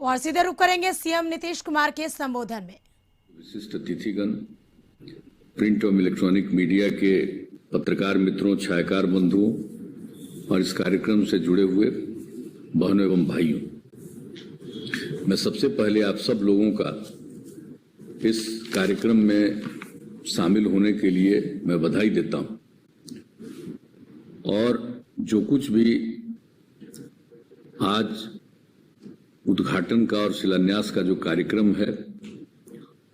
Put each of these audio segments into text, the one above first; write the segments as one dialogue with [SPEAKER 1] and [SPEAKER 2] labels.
[SPEAKER 1] और सीधे रुक करेंगे सीएम नीतीश कुमार के संबोधन में।
[SPEAKER 2] विशिष्ट अतिथिगण, प्रिंट और इलेक्ट्रॉनिक मीडिया के पत्रकार मित्रों, छायाकार बंधुओं और इस कार्यक्रम से जुड़े हुए बहनों एवं भाइयों, मैं सबसे पहले आप सब लोगों का इस कार्यक्रम में शामिल होने के लिए मैं बधाई देता हूं। और जो कुछ भी आज उद्घाटन का और शिलान्यास का जो कार्यक्रम है,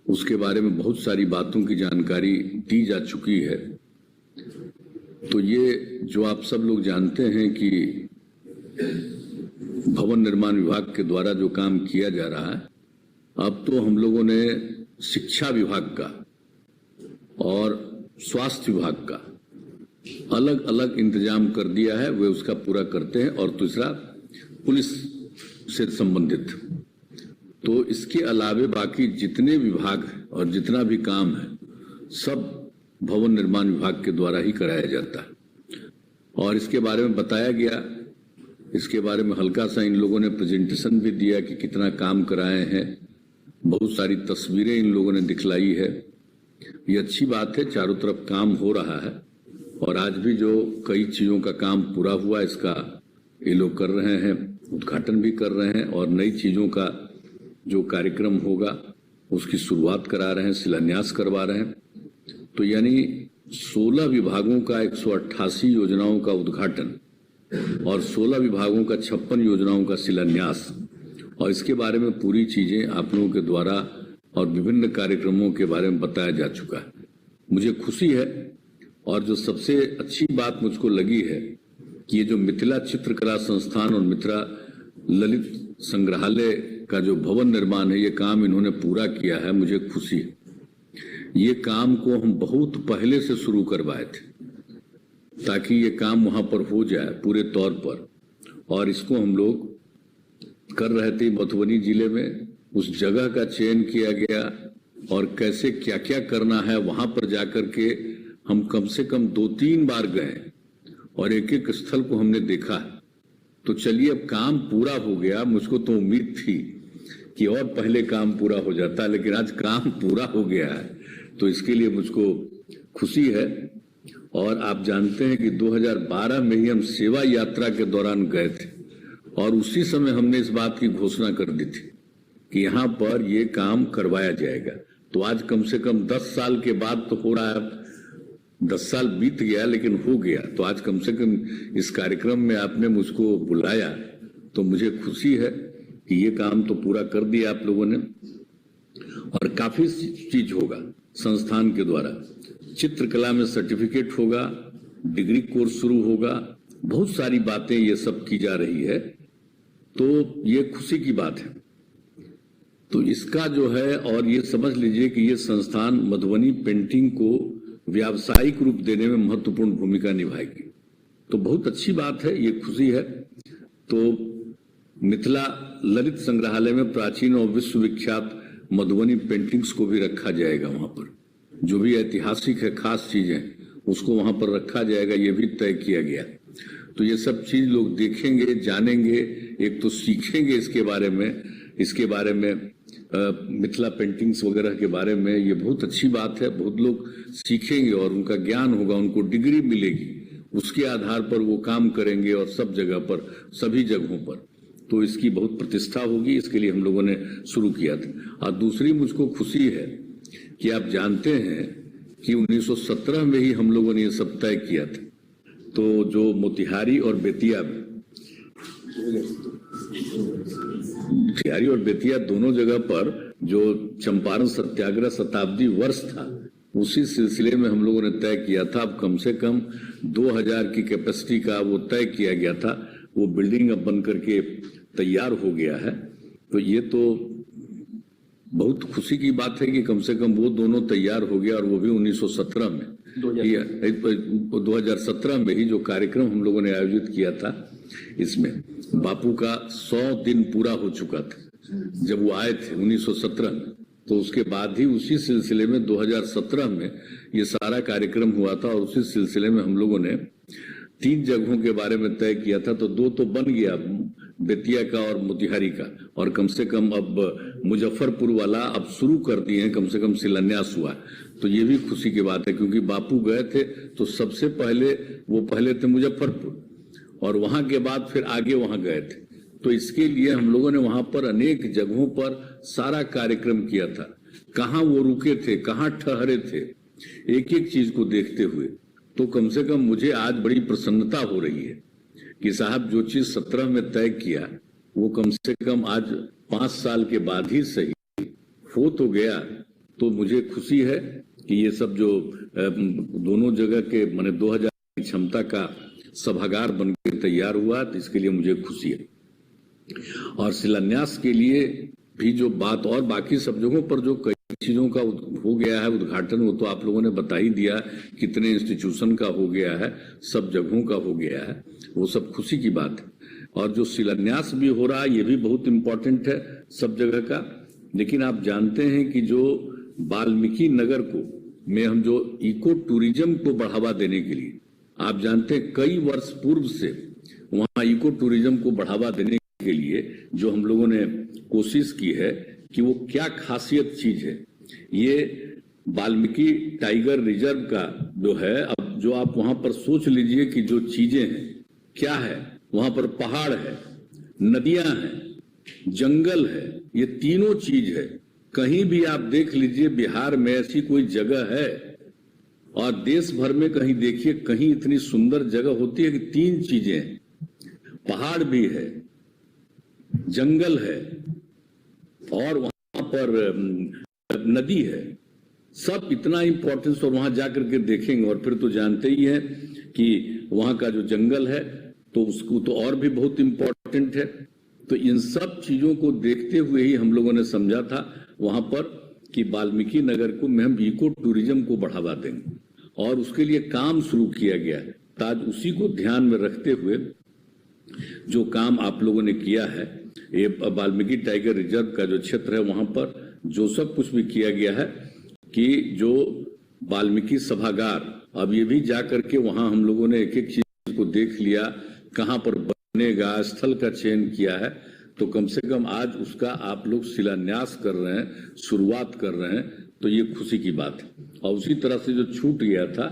[SPEAKER 2] उसके बारे में बहुत सारी बातों की जानकारी दी जा चुकी है। तो ये जो आप सब लोग जानते हैं कि भवन निर्माण विभाग के द्वारा जो काम किया जा रहा है, अब तो हम लोगों ने शिक्षा विभाग का और स्वास्थ्य विभाग का अलग अलग इंतजाम कर दिया है, वे उसका पूरा करते हैं। और दूसरा पुलिस से संबंधित। तो इसके अलावे बाकी जितने विभाग और जितना भी काम है, सब भवन निर्माण विभाग के द्वारा ही कराया जाता है। और इसके बारे में बताया गया, इसके बारे में हल्का सा इन लोगों ने प्रेजेंटेशन भी दिया कि कितना काम कराए हैं। बहुत सारी तस्वीरें इन लोगों ने दिखलाई है। ये अच्छी बात है, चारों तरफ काम हो रहा है। और आज भी जो कई चीजों का काम पूरा हुआ, इसका ये लोग कर रहे हैं, उद्घाटन भी कर रहे हैं और नई चीजों का जो कार्यक्रम होगा उसकी शुरुआत करा रहे हैं, शिलान्यास करवा रहे हैं। तो यानी 16 विभागों का 188 योजनाओं का उद्घाटन और 16 विभागों का 56 योजनाओं का शिलान्यास, और इसके बारे में पूरी चीजें आप लोगों के द्वारा और विभिन्न कार्यक्रमों के बारे में बताया जा चुका है। मुझे खुशी है। और जो सबसे अच्छी बात मुझको लगी है कि ये जो मिथिला चित्रकला संस्थान और मिथिला ललित संग्रहालय का जो भवन निर्माण है, ये काम इन्होंने पूरा किया है। मुझे खुशी है। ये काम को हम बहुत पहले से शुरू करवाए थे ताकि ये काम वहां पर हो जाए पूरे तौर पर। और इसको हम लोग कर रहे थे मधुबनी जिले में। उस जगह का चयन किया गया और कैसे क्या क्या करना है, वहां पर जाकर के हम कम से कम 2-3 बार गए और एक एक स्थल को हमने देखा। तो चलिए, अब काम पूरा हो गया। मुझको तो उम्मीद थी कि और पहले काम पूरा हो जाता, लेकिन आज काम पूरा हो गया है, तो इसके लिए मुझको खुशी है। और आप जानते हैं कि 2012 में ही हम सेवा यात्रा के दौरान गए थे और उसी समय हमने इस बात की घोषणा कर दी थी कि यहाँ पर ये काम करवाया जाएगा। तो आज कम से कम 10 साल के बाद तो हो रहा है। 10 साल बीत गया लेकिन हो गया। तो आज कम से कम इस कार्यक्रम में आपने मुझको बुलाया, तो मुझे खुशी है कि ये काम तो पूरा कर दिया आप लोगों ने। और काफी चीज होगा संस्थान के द्वारा। चित्रकला में सर्टिफिकेट होगा, डिग्री कोर्स शुरू होगा, बहुत सारी बातें ये सब की जा रही है। तो ये खुशी की बात है। तो इसका जो है, और ये समझ लीजिए कि ये संस्थान मधुबनी पेंटिंग को व्यावसायिक रूप देने में महत्वपूर्ण भूमिका निभाएगी। तो बहुत अच्छी बात है, ये खुशी है। तो मिथिला ललित संग्रहालय में प्राचीन और विश्वविख्यात मधुबनी पेंटिंग्स को भी रखा जाएगा। वहां पर जो भी ऐतिहासिक है, खास चीजें, उसको वहां पर रखा जाएगा, ये भी तय किया गया। तो ये सब चीज लोग देखेंगे, जानेंगे, एक तो सीखेंगे इसके बारे में मिथिला पेंटिंग्स वगैरह के बारे में। ये बहुत अच्छी बात है। बहुत लोग सीखेंगे और उनका ज्ञान होगा, उनको डिग्री मिलेगी, उसके आधार पर वो काम करेंगे और सब जगह पर, सभी जगहों पर। तो इसकी बहुत प्रतिष्ठा होगी। इसके लिए हम लोगों ने शुरू किया था। और दूसरी मुझको खुशी है कि आप जानते हैं कि 1917 में ही हम लोगों ने ये सब तय किया था। तो जो मोतिहारी और बेतिया दोनों जगह पर जो चंपारण सत्याग्रह शताब्दी वर्ष था, उसी सिलसिले में हम लोगों ने तय किया था। अब कम से कम 2000 की कैपेसिटी का वो तय किया गया था। वो बिल्डिंग अब बन करके तैयार हो गया है। तो ये तो बहुत खुशी की बात है कि कम से कम वो दोनों तैयार हो गया, और वो भी 1917 में, 2017 में ही जो कार्यक्रम हम लोगों ने आयोजित किया था, इसमें बापू का 100 दिन पूरा हो चुका था जब वो आए थे 1917 में। तो उसके बाद ही उसी सिलसिले में 2017 में ये सारा कार्यक्रम हुआ था। और उसी सिलसिले में हम लोगों ने 3 जगहों के बारे में तय किया था। तो 2 तो बन गया, बेतिया का और मोतिहारी का, और कम से कम अब मुजफ्फरपुर वाला अब शुरू कर दिए हैं, कम से कम शिलान्यास हुआ। तो ये भी खुशी की बात है, क्योंकि बापू गए थे तो सबसे पहले वो पहले थे मुजफ्फरपुर और वहां के बाद फिर आगे वहां गए थे। तो इसके लिए हम लोगों ने वहां पर अनेक जगहों पर सारा कार्यक्रम किया था। कहाँ वो रुके थे, कहाँ ठहरे थे, एक एक चीज को देखते हुए। तो कम से कम मुझे आज बड़ी प्रसन्नता हो रही है कि साहब जो चीज 17 में तय किया वो कम से कम आज 5 साल के बाद ही सही हो तो गया। तो मुझे खुशी है कि ये सब जो दोनों जगह के माने 2000 की क्षमता का सभागार बनकर तैयार हुआ, तो इसके लिए मुझे खुशी है। और शिलान्यास के लिए भी जो बात, और बाकी सब जगहों पर जो कई चीजों का हो गया है उद्घाटन, वो तो आप लोगों ने बता ही दिया, कितने इंस्टीट्यूशन का हो गया है, सब जगहों का हो गया है, वो सब खुशी की बात है। और जो शिलान्यास भी हो रहा है ये भी बहुत इंपॉर्टेंट है सब जगह का। लेकिन आप जानते हैं कि जो वाल्मीकि नगर को में हम जो इको टूरिज्म को बढ़ावा देने के लिए, आप जानते हैं कई वर्ष पूर्व से वहां इको टूरिज्म को बढ़ावा देने के लिए जो हम लोगों ने कोशिश की है कि वो क्या खासियत चीज है। ये वाल्मीकि टाइगर रिजर्व का जो है, अब जो आप वहां पर सोच लीजिए कि जो चीजें हैं क्या है, वहां पर पहाड़ है, नदियां हैं, जंगल है, ये तीनों चीज है। कहीं भी आप देख लीजिए बिहार में ऐसी कोई जगह है, और देश भर में कहीं देखिए कहीं इतनी सुंदर जगह होती है कि 3 चीजें हैं, पहाड़ भी है, जंगल है और वहां पर नदी है। सब इतना इंपॉर्टेंस, और वहां जाकर के देखेंगे। और फिर तो जानते ही हैं कि वहां का जो जंगल है तो उसको तो और भी बहुत इंपॉर्टेंट है। तो इन सब चीजों को देखते हुए ही हम लोगों ने समझा था वहां पर कि वाल्मीकि नगर को में हम इको टूरिज्म को बढ़ावा देंगे, और उसके लिए काम शुरू किया गया है। आज उसी को ध्यान में रखते हुए जो काम आप लोगों ने किया है, ये वाल्मीकि टाइगर रिजर्व का जो क्षेत्र है वहां पर जो सब कुछ भी किया गया है कि जो वाल्मीकि सभागार, अब ये भी जाकर के वहां हम लोगों ने एक एक चीज को देख लिया, कहां पर बनेगा, स्थल का चयन किया है। तो कम से कम आज उसका आप लोग शिलान्यास कर रहे हैं, शुरुआत कर रहे हैं, तो ये खुशी की बात है। और उसी तरह से जो छूट गया था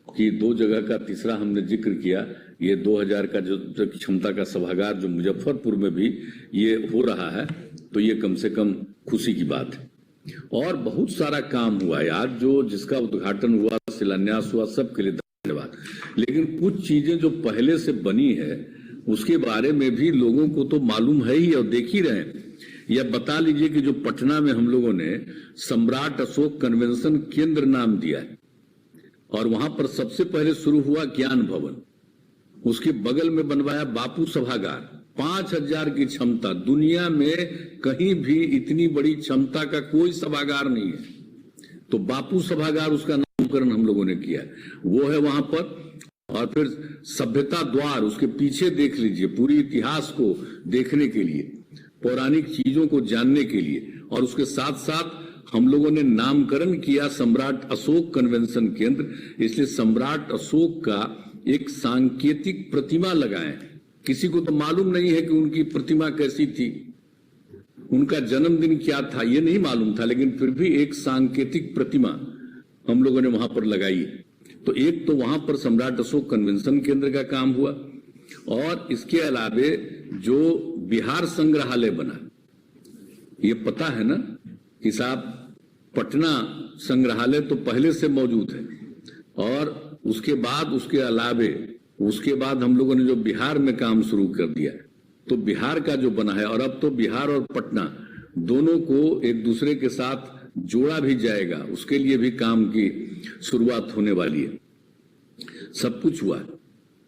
[SPEAKER 2] कि 2 जगह का तीसरा हमने जिक्र किया, ये 2000 का जो क्षमता का सभागार जो मुजफ्फरपुर में भी ये हो रहा है, तो ये कम से कम खुशी की बात है। और बहुत सारा काम हुआ है आज, जो जिसका उद्घाटन हुआ, शिलान्यास हुआ, सबके लिए धन्यवाद। लेकिन कुछ चीजें जो पहले से बनी है उसके बारे में भी लोगों को तो मालूम है ही और देख ही रहे हैं। या बता लीजिए कि जो पटना में हम लोगों ने सम्राट अशोक कन्वेंशन केंद्र नाम दिया है, और वहां पर सबसे पहले शुरू हुआ ज्ञान भवन, उसके बगल में बनवाया बापू सभागार, 5000 की क्षमता। दुनिया में कहीं भी इतनी बड़ी क्षमता का कोई सभागार नहीं है। तो बापू सभागार उसका नामकरण हम लोगों ने किया, वो है वहां पर। और फिर सभ्यता द्वार, उसके पीछे देख लीजिए, पूरी इतिहास को देखने के लिए, पौराणिक चीजों को जानने के लिए। और उसके साथ साथ हम लोगों ने नामकरण किया सम्राट अशोक कन्वेंशन केंद्र, इसलिए सम्राट अशोक का एक सांकेतिक प्रतिमा लगाए। किसी को तो मालूम नहीं है कि उनकी प्रतिमा कैसी थी, उनका जन्मदिन क्या था, ये नहीं मालूम था, लेकिन फिर भी एक सांकेतिक प्रतिमा हम लोगों ने वहां पर लगाई। तो एक तो वहां पर सम्राट अशोक कन्वेंशन केंद्र का काम हुआ, और इसके अलावे जो बिहार संग्रहालय बना, ये पता है ना कि साहब पटना संग्रहालय तो पहले से मौजूद है, और उसके बाद हम लोगों ने जो बिहार में काम शुरू कर दिया, तो बिहार का जो बना है, और अब तो बिहार और पटना दोनों को एक दूसरे के साथ जोड़ा भी जाएगा, उसके लिए भी काम की शुरुआत होने वाली है। सब कुछ हुआ।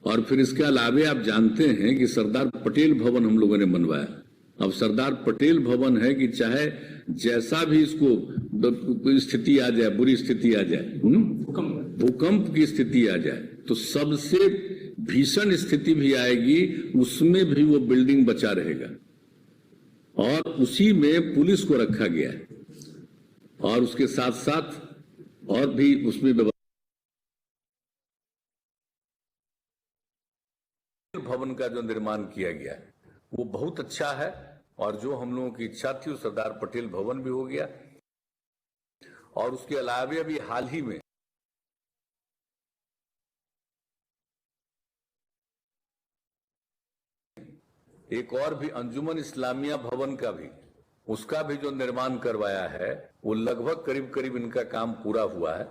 [SPEAKER 2] और फिर इसके अलावे आप जानते हैं कि सरदार पटेल भवन हम लोगों ने बनवाया। अब सरदार पटेल भवन है कि चाहे जैसा भी इसको स्थिति आ जाए, बुरी स्थिति आ जाए, भूकंप की स्थिति आ जाए, तो सबसे भीषण स्थिति भी आएगी, उसमें भी वो बिल्डिंग बचा रहेगा। और उसी में पुलिस को रखा गया है, और उसके साथ साथ और भी उसमें भवन का जो निर्माण किया गया है, वो बहुत अच्छा है। और जो हम लोगों की इच्छा थी वो सरदार पटेल भवन भी हो गया। और उसके अलावा अभी हाल ही में एक और भी अंजुमन इस्लामिया भवन का भी, उसका भी जो निर्माण करवाया है वो लगभग करीब करीब इनका काम पूरा हुआ है।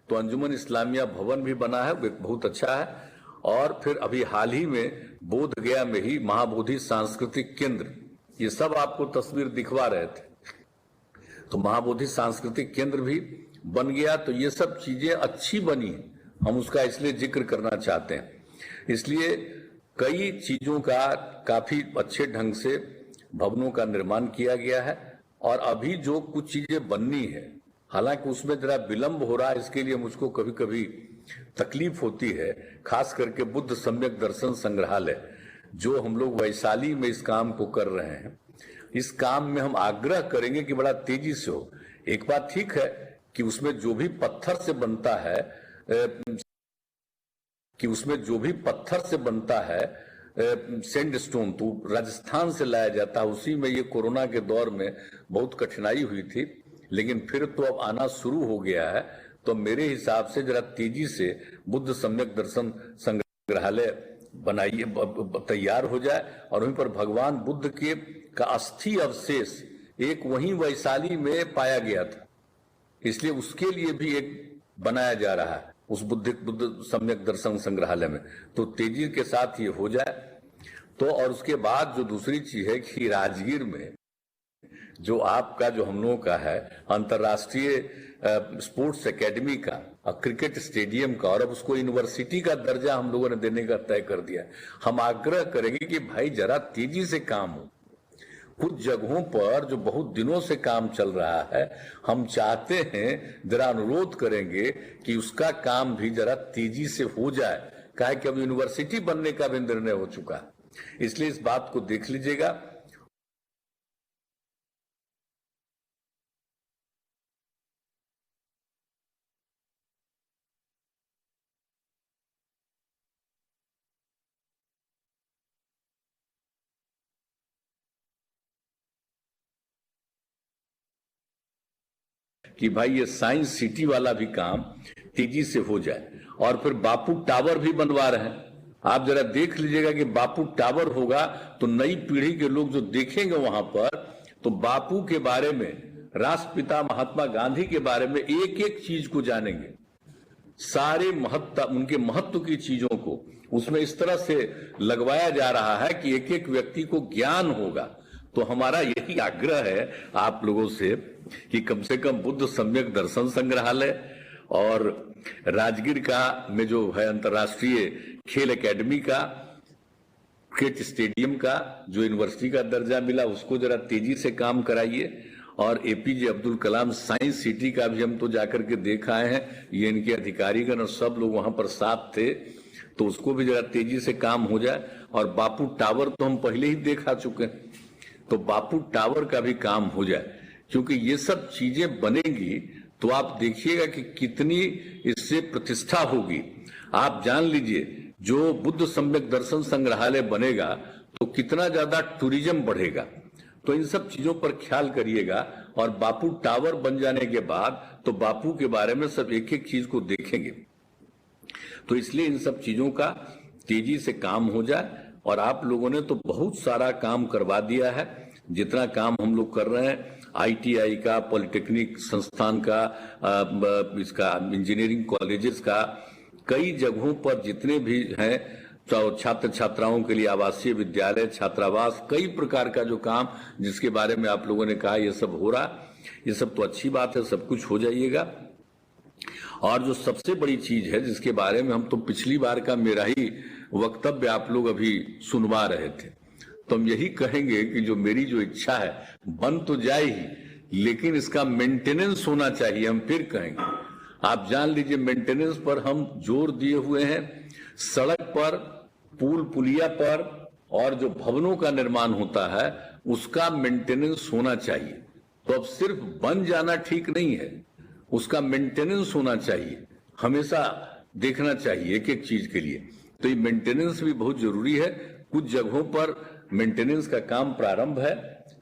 [SPEAKER 2] तो अंजुमन इस्लामिया भवन भी बना है, वो बहुत अच्छा है। और फिर अभी हाल ही में बोध गया में ही महाबोधि सांस्कृतिक केंद्र, ये सब आपको तस्वीर दिखवा रहे थे, तो महाबोधि सांस्कृतिक केंद्र भी बन गया। तो ये सब चीजें अच्छी बनी, हम उसका इसलिए जिक्र करना चाहते हैं। इसलिए कई चीजों का काफी अच्छे ढंग से भवनों का निर्माण किया गया है। और अभी जो कुछ चीजें बननी है, हालांकि उसमें जरा विलंब हो रहा है, इसके लिए मुझको कभी कभी तकलीफ होती है। खास करके बुद्ध सम्यक दर्शन संग्रहालय जो हम लोग वैशाली में इस काम को कर रहे हैं, इस काम में हम आग्रह करेंगे कि बड़ा तेजी से हो। एक बात ठीक है कि उसमें जो भी पत्थर से बनता है सैंडस्टोन, तो राजस्थान से लाया जाता है। उसी में ये कोरोना के दौर में बहुत कठिनाई हुई थी, लेकिन फिर तो अब आना शुरू हो गया है। तो मेरे हिसाब से जरा तेजी से बुद्ध सम्यक दर्शन संग्रहालय बनाइए, तैयार हो जाए, और वहीं पर भगवान बुद्ध के का अस्थि अवशेष एक वहीं वैशाली में पाया गया था, इसलिए उसके लिए भी एक बनाया जा रहा है उस बुद्ध सम्यक दर्शन संग्रहालय में। तो तेजी के साथ ये हो जाए तो। और उसके बाद जो दूसरी चीज है कि राजगीर में जो आपका जो हम लोगों का है अंतर्राष्ट्रीय स्पोर्ट्स एकेडमी का और क्रिकेट स्टेडियम का, और अब उसको यूनिवर्सिटी का दर्जा हम लोगों ने देने का तय कर दिया। हम आग्रह करेंगे कि भाई जरा तेजी से काम हो। कुछ जगहों पर जो बहुत दिनों से काम चल रहा है, हम चाहते हैं, जरा अनुरोध करेंगे कि उसका काम भी जरा तेजी से हो जाए। काहे कि अब यूनिवर्सिटी बनने का भी निर्णय हो चुका है, इसलिए इस बात को देख लीजिएगा। कि भाई ये साइंस सिटी वाला भी काम तेजी से हो जाए। और फिर बापू टावर भी बनवा रहे हैं, आप जरा देख लीजिएगा कि बापू टावर होगा तो नई पीढ़ी के लोग जो देखेंगे वहां पर, तो बापू के बारे में, राष्ट्रपिता महात्मा गांधी के बारे में एक एक चीज को जानेंगे, सारे महत्व, उनके महत्व की चीजों को उसमें इस तरह से लगवाया जा रहा है कि एक एक व्यक्ति को ज्ञान होगा। तो हमारा यही आग्रह है आप लोगों से कि कम से कम बुद्ध सम्यक दर्शन संग्रहालय और राजगीर का में जो है अंतर्राष्ट्रीय खेल एकेडमी का, क्रिकेट स्टेडियम का जो यूनिवर्सिटी का दर्जा मिला, उसको जरा तेजी से काम कराइए। और APJ Abdul Kalam science city का भी हम तो जाकर के देख आए हैं, ये इनके अधिकारीगण और सब लोग वहां पर साथ थे, तो उसको भी जरा तेजी से काम हो जाए। और बापू टावर तो हम पहले ही देखा चुके हैं, तो बापू टावर का भी काम हो जाए, क्योंकि ये सब चीजें बनेंगी तो आप देखिएगा कि कितनी इससे प्रतिष्ठा होगी। आप जान लीजिए जो बुद्ध सम्यक दर्शन संग्रहालय बनेगा तो कितना ज्यादा टूरिज्म बढ़ेगा। तो इन सब चीजों पर ख्याल करिएगा। और बापू टावर बन जाने के बाद तो बापू के बारे में सब एक एक चीज को देखेंगे। तो इसलिए इन सब चीजों का तेजी से काम हो जाए। और आप लोगों ने तो बहुत सारा काम करवा दिया है, जितना काम हम लोग कर रहे हैं, आईटीआई का, पॉलिटेक्निक संस्थान का, इसका इंजीनियरिंग कॉलेजेस का, कई जगहों पर जितने भी हैं, छात्र छात्राओं के लिए आवासीय विद्यालय, छात्रावास, कई प्रकार का जो काम जिसके बारे में आप लोगों ने कहा ये सब हो रहा, ये सब तो अच्छी बात है, सब कुछ हो जाइएगा। और जो सबसे बड़ी चीज है जिसके बारे में हम तो पिछली बार का मेरा ही वक्तव्य आप लोग अभी सुनवा रहे थे, तो हम यही कहेंगे कि जो मेरी जो इच्छा है बन तो जाए ही, लेकिन इसका मेंटेनेंस होना चाहिए। हम फिर कहेंगे, आप जान लीजिए मेंटेनेंस पर हम जोर दिए हुए हैं। सड़क पर, पुल पुलिया पर और जो भवनों का निर्माण होता है उसका मेंटेनेंस होना चाहिए। तो अब सिर्फ बन जाना ठीक नहीं है, उसका मेंटेनेंस होना चाहिए, हमेशा देखना चाहिए एक एक चीज के लिए। तो ये मेंटेनेंस भी बहुत जरूरी है। कुछ जगहों पर मेंटेनेंस का काम प्रारंभ है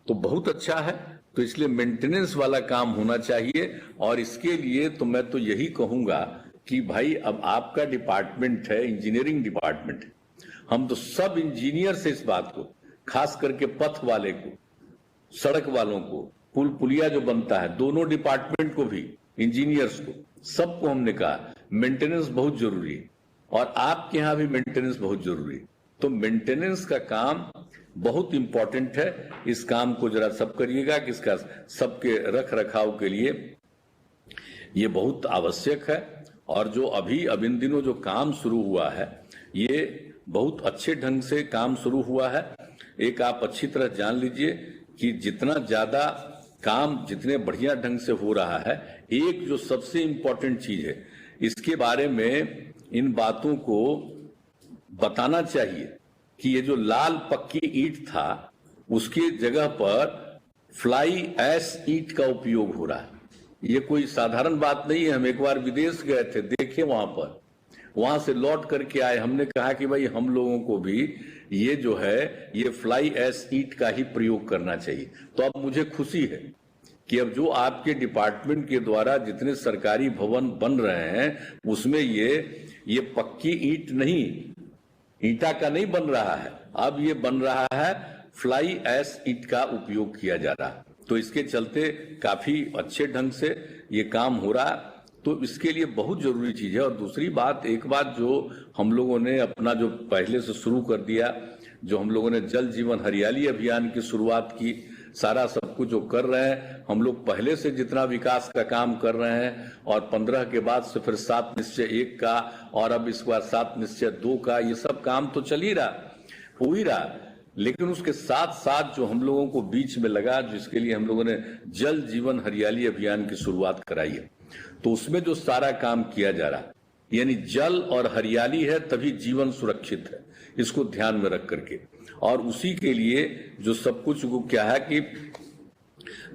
[SPEAKER 2] तो बहुत अच्छा है। तो इसलिए मेंटेनेंस वाला काम होना चाहिए। और इसके लिए तो मैं तो यही कहूंगा कि भाई अब आपका डिपार्टमेंट है, इंजीनियरिंग डिपार्टमेंट है, हम तो सब इंजीनियर से इस बात को, खास करके पथ वाले को, सड़क वालों को, पुल पुलिया जो बनता है, दोनों डिपार्टमेंट को भी, इंजीनियर्स को, सबको हमने कहा मेंटेनेंस बहुत जरूरी है और आपके यहां भी मेंटेनेंस बहुत जरूरी है। तो मेंटेनेंस का काम बहुत इंपॉर्टेंट है। इस काम को जरा सब करिएगा कि इसका सबके रख रखाव के लिए ये बहुत आवश्यक है। और जो अभी अब इन दिनों जो काम शुरू हुआ है, ये बहुत अच्छे ढंग से काम शुरू हुआ है। एक आप अच्छी तरह जान लीजिए कि जितना ज्यादा काम जितने बढ़िया ढंग से हो रहा है, एक जो सबसे इंपॉर्टेंट चीज है, इसके बारे में इन बातों को बताना चाहिए कि ये जो लाल पक्की ईंट था, उसकी जगह पर फ्लाई ऐश ईंट का उपयोग हो रहा है। ये कोई साधारण बात नहीं है। हम एक बार विदेश गए थे, देखे वहां पर, वहां से लौट करके आए, हमने कहा कि भाई हम लोगों को भी ये जो है ये फ्लाई ऐश ईंट का ही प्रयोग करना चाहिए। तो अब मुझे खुशी है कि अब जो आपके डिपार्टमेंट के द्वारा जितने सरकारी भवन बन रहे हैं, उसमें ये पक्की ईंट नहीं, ईंटा का नहीं बन रहा है, अब ये बन रहा है फ्लाई ऐश ईंट का उपयोग किया जा रहा है। तो इसके चलते काफी अच्छे ढंग से ये काम हो रहा है। तो इसके लिए बहुत जरूरी चीज है। और दूसरी बात, एक बात जो हम लोगों ने अपना जो पहले से शुरू कर दिया, जो हम लोगों ने जल जीवन हरियाली अभियान की शुरुआत की, सारा सब कुछ जो कर रहे हैं हम लोग, पहले से जितना विकास का काम कर रहे हैं, और 15 के बाद से फिर 7 निश्चय 1 का, और अब इस बार 7 निश्चय 2 का, ये सब काम तो चल ही रहा, हो ही रहा। लेकिन उसके साथ साथ जो हम लोगों को बीच में लगा, जिसके लिए हम लोगों ने जल जीवन हरियाली अभियान की शुरुआत कराई है, तो उसमें जो सारा काम किया जा रहा है, यानी जल और हरियाली है तभी जीवन सुरक्षित है, इसको ध्यान में रख करके। और उसी के लिए जो सब कुछ को क्या है कि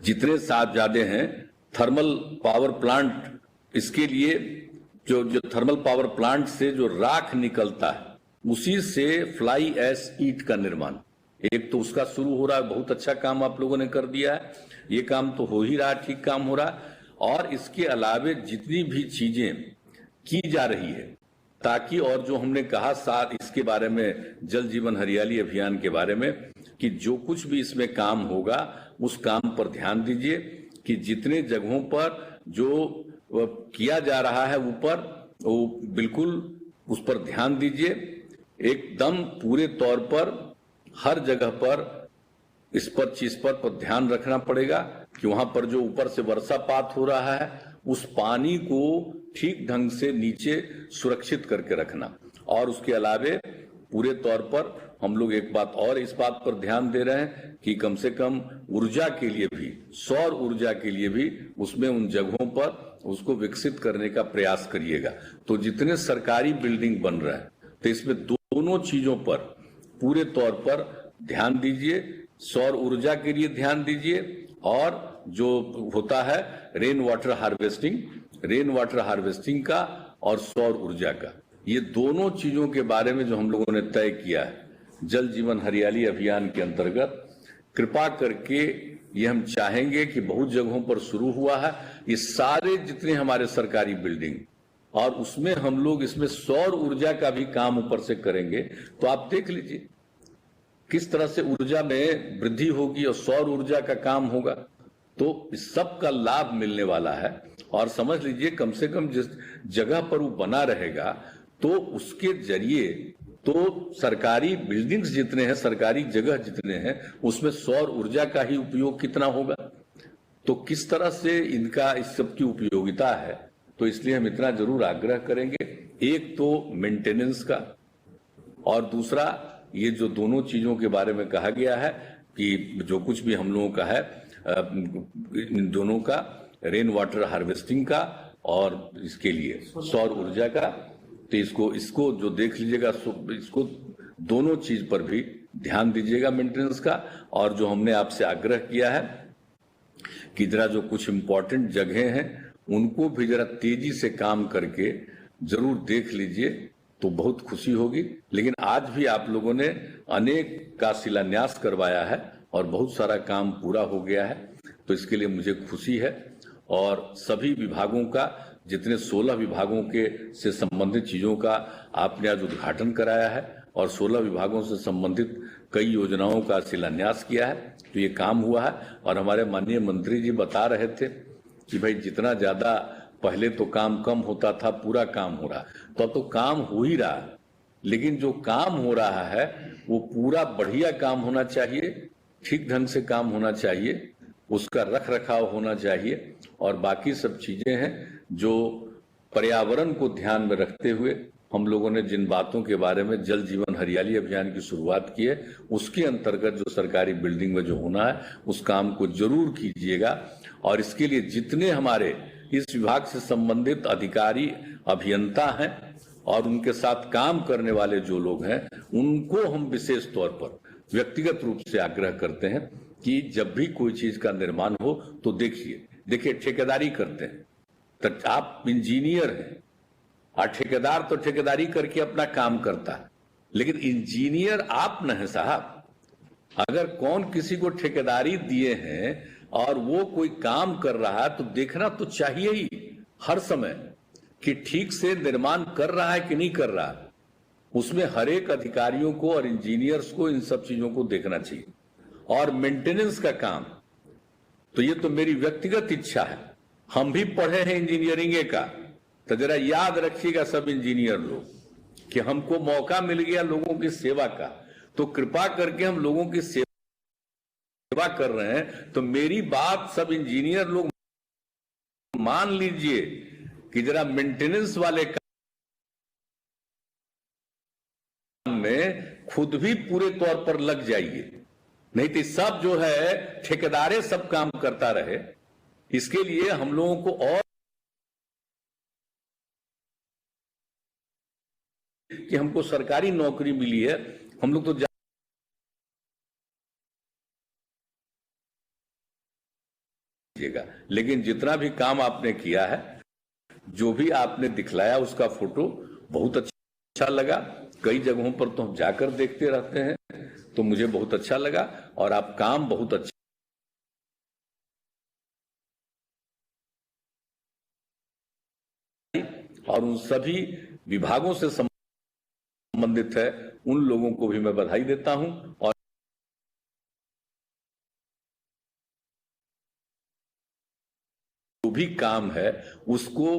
[SPEAKER 2] जितने साथ ज्यादा हैं थर्मल पावर प्लांट, इसके लिए जो थर्मल पावर प्लांट से जो राख निकलता है, उसी से फ्लाई ऐश ईंट का निर्माण, एक तो उसका शुरू हो रहा है। बहुत अच्छा काम आप लोगों ने कर दिया है, ये काम तो हो ही रहा, ठीक काम हो रहा। और इसके अलावे जितनी भी चीजें की जा रही है, ताकि, और जो हमने कहा साथ इसके बारे में, जल जीवन हरियाली अभियान के बारे में, कि जो कुछ भी इसमें काम होगा उस काम पर ध्यान दीजिए कि जितने जगहों पर जो किया जा रहा है ऊपर, वो बिल्कुल उस पर ध्यान दीजिए। एकदम पूरे तौर पर हर जगह पर इस पर चीज पर ध्यान रखना पड़ेगा कि वहां पर जो ऊपर से वर्षापात हो रहा है, उस पानी को ठीक ढंग से नीचे सुरक्षित करके रखना। और उसके अलावे पूरे तौर पर हम लोग एक बात और इस बात पर ध्यान दे रहे हैं कि कम से कम ऊर्जा के लिए भी, सौर ऊर्जा के लिए भी उसमें उन जगहों पर उसको विकसित करने का प्रयास करिएगा। तो जितने सरकारी बिल्डिंग बन रहे हैं, तो इसमें दोनों चीजों पर पूरे तौर पर ध्यान दीजिए। सौर ऊर्जा के लिए ध्यान दीजिए, और जो होता है रेन वाटर हार्वेस्टिंग का और सौर ऊर्जा का, ये दोनों चीजों के बारे में जो हम लोगों ने तय किया है जल जीवन हरियाली अभियान के अंतर्गत, कृपा करके ये हम चाहेंगे कि बहुत जगहों पर शुरू हुआ है ये सारे जितने हमारे सरकारी बिल्डिंग, और उसमें हम लोग इसमें सौर ऊर्जा का भी काम ऊपर से करेंगे। तो आप देख लीजिए किस तरह से ऊर्जा में वृद्धि होगी और सौर ऊर्जा का काम होगा, तो इस सब का लाभ मिलने वाला है। और समझ लीजिए कम से कम जिस जगह पर वो बना रहेगा, तो उसके जरिए तो सरकारी बिल्डिंग्स जितने हैं, सरकारी जगह जितने हैं, उसमें सौर ऊर्जा का ही उपयोग कितना होगा। तो किस तरह से इनका इस सब की उपयोगिता है, तो इसलिए हम इतना जरूर आग्रह करेंगे, एक तो मेंटेनेंस का, और दूसरा ये जो दोनों चीजों के बारे में कहा गया है कि जो कुछ भी हम लोगों का है, इन दोनों का, रेन वाटर हार्वेस्टिंग का और इसके लिए सौर ऊर्जा का, तो इसको जो देख लीजिएगा, इसको दोनों चीज पर भी ध्यान दीजिएगा मेंटेनेंस का। और जो हमने आपसे आग्रह किया है कि जरा जो कुछ इंपॉर्टेंट जगह हैं उनको भी जरा तेजी से काम करके जरूर देख लीजिए तो बहुत खुशी होगी। लेकिन आज भी आप लोगों ने अनेक का शिलान्यास करवाया है और बहुत सारा काम पूरा हो गया है, तो इसके लिए मुझे खुशी है। और सभी विभागों का, जितने 16 विभागों के से संबंधित चीजों का आपने आज उद्घाटन कराया है और 16 विभागों से संबंधित कई योजनाओं का शिलान्यास किया है, तो ये काम हुआ है। और हमारे माननीय मंत्री जी बता रहे थे कि भाई जितना ज्यादा पहले तो काम कम होता था, पूरा काम हो रहा, तो काम हो ही रहा, लेकिन जो काम हो रहा है वो पूरा बढ़िया काम होना चाहिए, ठीक ढंग से काम होना चाहिए, उसका रख रखाव होना चाहिए और बाकी सब चीजें हैं जो पर्यावरण को ध्यान में रखते हुए हम लोगों ने जिन बातों के बारे में जल जीवन हरियाली अभियान की शुरुआत की है, उसके अंतर्गत जो सरकारी बिल्डिंग में जो होना है उस काम को जरूर कीजिएगा। और इसके लिए जितने हमारे इस विभाग से संबंधित अधिकारी अभियंता हैं और उनके साथ काम करने वाले जो लोग हैं, उनको हम विशेष तौर पर व्यक्तिगत रूप से आग्रह करते हैं कि जब भी कोई चीज का निर्माण हो तो देखिए ठेकेदारी करते हैं, तो आप इंजीनियर हैं और ठेकेदार तो ठेकेदारी करके अपना काम करता है, लेकिन इंजीनियर आप न है साहब। अगर कौन किसी को ठेकेदारी दिए हैं और वो कोई काम कर रहा है तो देखना तो चाहिए ही हर समय कि ठीक से निर्माण कर रहा है कि नहीं कर रहा है। उसमें हर एक अधिकारियों को और इंजीनियर्स को इन सब चीजों को देखना चाहिए। और मेंटेनेंस का काम, तो ये तो मेरी व्यक्तिगत इच्छा है, हम भी पढ़े हैं इंजीनियरिंग का, तो जरा याद रखिएगा सब इंजीनियर लोग कि हमको मौका मिल गया लोगों की सेवा का, तो कृपा करके हम लोगों की सेवा कर रहे हैं, तो मेरी बात सब इंजीनियर लोग मान लीजिए कि जरा मेंटेनेंस वाले काम में खुद भी पूरे तौर पर लग जाइए, नहीं तो सब जो है ठेकेदारे सब काम करता रहे। इसके लिए हम लोगों को और कि हमको सरकारी नौकरी मिली है, हम लोग तो जाइएगा, लेकिन जितना भी काम आपने किया है, जो भी आपने दिखलाया, उसका फोटो बहुत अच्छा लगा। कई जगहों पर तो हम जाकर देखते रहते हैं, तो मुझे बहुत अच्छा लगा और आप काम बहुत अच्छा और उन सभी विभागों से संबंधित है उन लोगों को भी मैं बधाई देता हूं। और जो भी काम है उसको